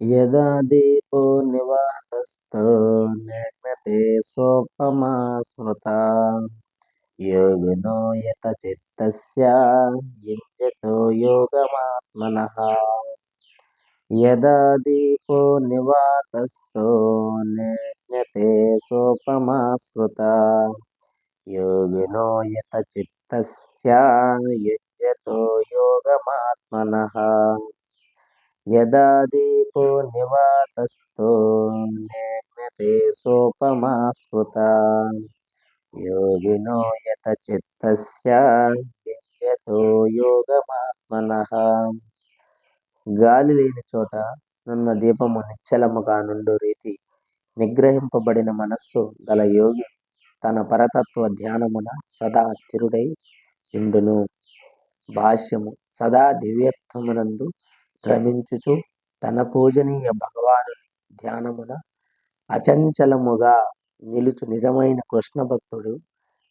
యదా దీపో నివాతస్థో నేగ్నతే సోపమా స్మృతా యోగినో యత చిత్తస్య యుజ్యతో యోగమాత్మనః. యదా దీపో నివాతస్థో నేగ్నతే సోపమా స్మృతా యోగినో యత చిత్తస్య యుజ్యతో యోగమాత్మనః. యదా దీపో నివాతస్థో నేగ్నతే సోపమా స్మృతా యోగినో యత చిత్తస్య యుజ్యతో యోగమాత్మనః. గాలి లేని చోట నున్న దీపము నిశ్చలముగా నుండు రీతి నిగ్రహింపబడిన మనస్సు గల యోగి తన పరతత్వ ధ్యానమున సదా స్థిరుడై ఉండును. భాష్యము. సదా దివ్యత్వమునందు భ్రమించుచు తన పూజనీయ భగవానుని ధ్యానమున అచంచలముగా నిలుచు నిజమైన కృష్ణ భక్తుడు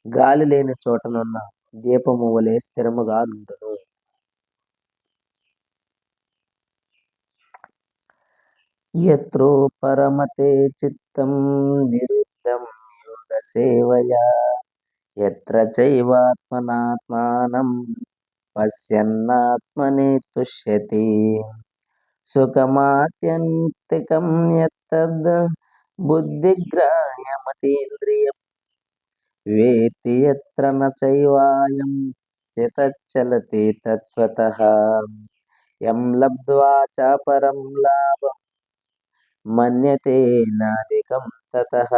గాలి లేని చోటనున్న దీపము వలె స్థిరముగా నుండును. యత్రో పరమతే చిత్తం నిరుద్ధం యోగ సేవయా యత్ర చైవాత్మనాత్మానం పశ్యన్నాత్మని తుష్యతి సుఖమాత్యంతికం యత్తద్ బుద్ధిగ్రాహ్యమతీంద్రియం వేత్తి యత్ర న చైవాయం స్థితశ్చలతి తత్వతః. యం లబ్ధ్వా చ పరం లాభం మన్యతే నాధికం తతః.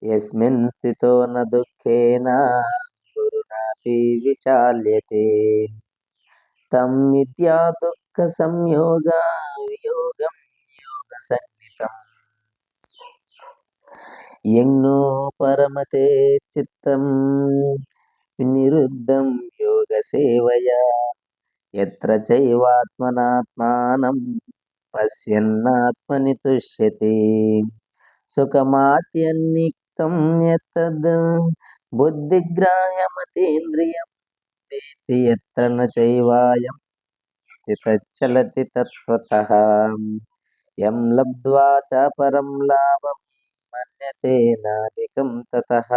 యస్మిన్ స్థితో న దుఃఖేన గురుణాపి విచాల్యతే తం విద్యా దుఃఖ సంయోగా యోగం యోగ సంజ్ఞితం. యజ్ఞో పరమతే చిత్తం నిరుద్ధం యోగ సేవయా యత్ర చైవాత్మనాత్మానం పశ్యన్నాత్మని తుష్యతి సుఖమాత్యన్నిక్తం యత్తద్ బుద్ధిగ్రాహ్యమతీంద్రియం వేత్తి యత్ర న చైవాయం స్థితశ్చలతి తత్వతః. యం లబ్ధ్వా చ పరం లాభం మన్యతే నాధికం తతః.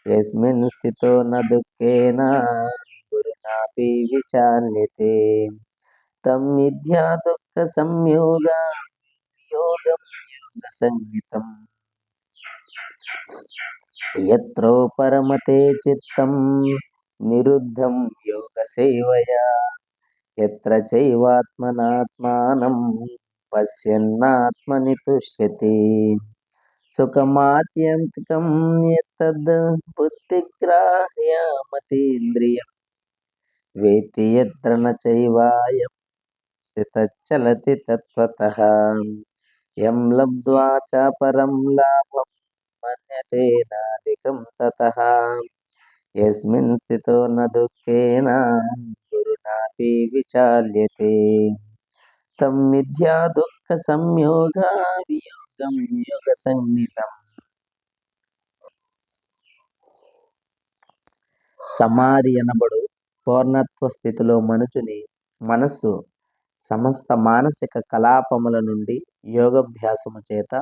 యస్మిన్ స్థితో న దుఃఖేన గురుణాపి విచాల్యతే తం విద్యా దుఃఖ సంయోగా యోగం యోగ సంజ్ఞితం. యత్రో పరమతే చిత్తం నిరుద్ధం యోగ సేవయా యత్ర చైవాత్మనాత్మానం పశ్యన్నాత్మని తుష్యతి సుఖమాత్యంతికం యత్తద్ బుద్ధిగ్రాహ్యమతీంద్రియం వేత్తి యత్ర న చైవాయం స్థితశ్చలతి తత్వతః. యం లబ్ధ్వా చ పరం లాభం మన్యతే నాధికం తతః. యస్మిన్ స్థితో న దుఃఖేన గురుణాపి విచాల్యతే తం విద్యా దుఃఖ సంయోగా వియోగం యోగ సంజ్ఞితం. సమాధి అనబడు పూర్ణత్వ స్థితిలో మనుచుని మనస్సు సమస్త మానసిక కలాపముల నుండి యోగాభ్యాసము చేత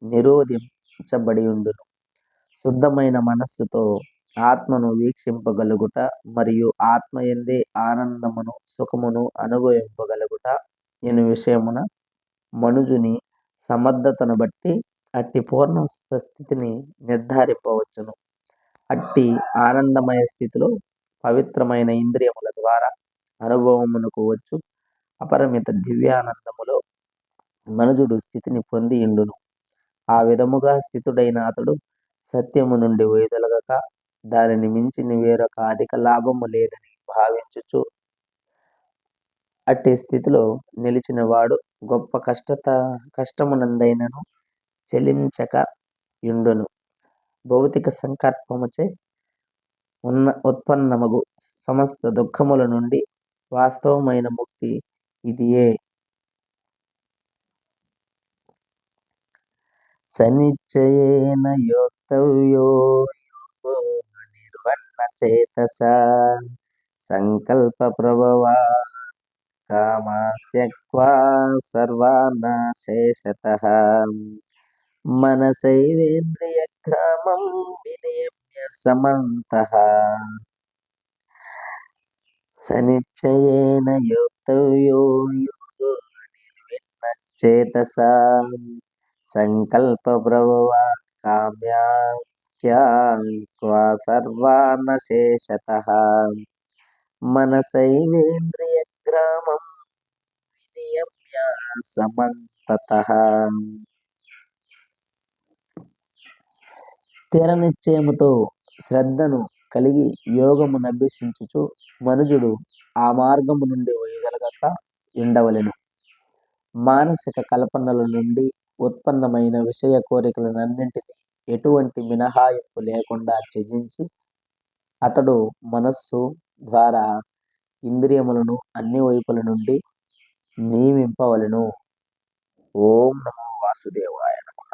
నిరోధించబడి ఉండును. శుద్ధమైన మనస్సుతో ఆత్మను వీక్షింపగలుగుట మరియు ఆత్మయందే ఆనందమును సుఖమును అనుభవింపగలుగుట ఎను విషయమున మనుజుని సమర్థతను బట్టి అట్టి పూర్ణ స్థితిని నిర్ధారింపవచ్చును. అట్టి ఆనందమయ స్థితిలో పవిత్రమైన ఇంద్రియముల ద్వారా అనుభవమునకు వచ్చు అపరిమిత దివ్యానందములో మనుజుడు స్థితిని పొంది ఉండును. ఆ విధముగా స్థితుడైన అతడు సత్యము నుండి వైదొలగక దానిని మించిన వేరొక అధిక లాభము లేదని భావించుచు అట్టి స్థితిలో నిలిచిన వాడు గొప్ప కష్టమునందైనను చెలించక యుండును. భౌతిక సంకల్పముచే ఉత్పన్నమగు సమస్త దుఃఖముల నుండి వాస్తవమైన ముక్తి ఇదియే. సనిశ్చయేన యోక్తవ్యో యోగో నిర్వణ చేతసా సంకల్ప ప్రభవా కామాస్త్యక్త్వా సర్వాన్ శేషతః మనసైవేంద్రియగ్రామం వినియమ్య సమంతః సనిశ్చయేన యోక్తవ్యో యోగో నిర్విన్నచ్చేతసా సంకల్ప ప్రభవాన్ కామ్యాస్త్యక్త్వా సర్వాన్ శేషతః మనసైవేంద్రియగ్రామం వినియమ్య సమంతతః స్థిర నిశ్చయముతో శ్రద్ధను కలిగి యోగమునభ్యసించుచు మనుజుడు ఆ మార్గము నుండి వైదొలగక ఉండవలెను. మానసిక కల్పనల నుండి ఉత్పన్నమైన విషయ కోరికలనన్నింటినీ ఎటువంటి మినహాయింపు లేకుండా త్యజించి అతడు మనస్సు ద్వారా ఇంద్రియములను అన్ని వైపుల నుండి నియమింపవలెను. ఓం నమో వాసుదేవాయ నమః.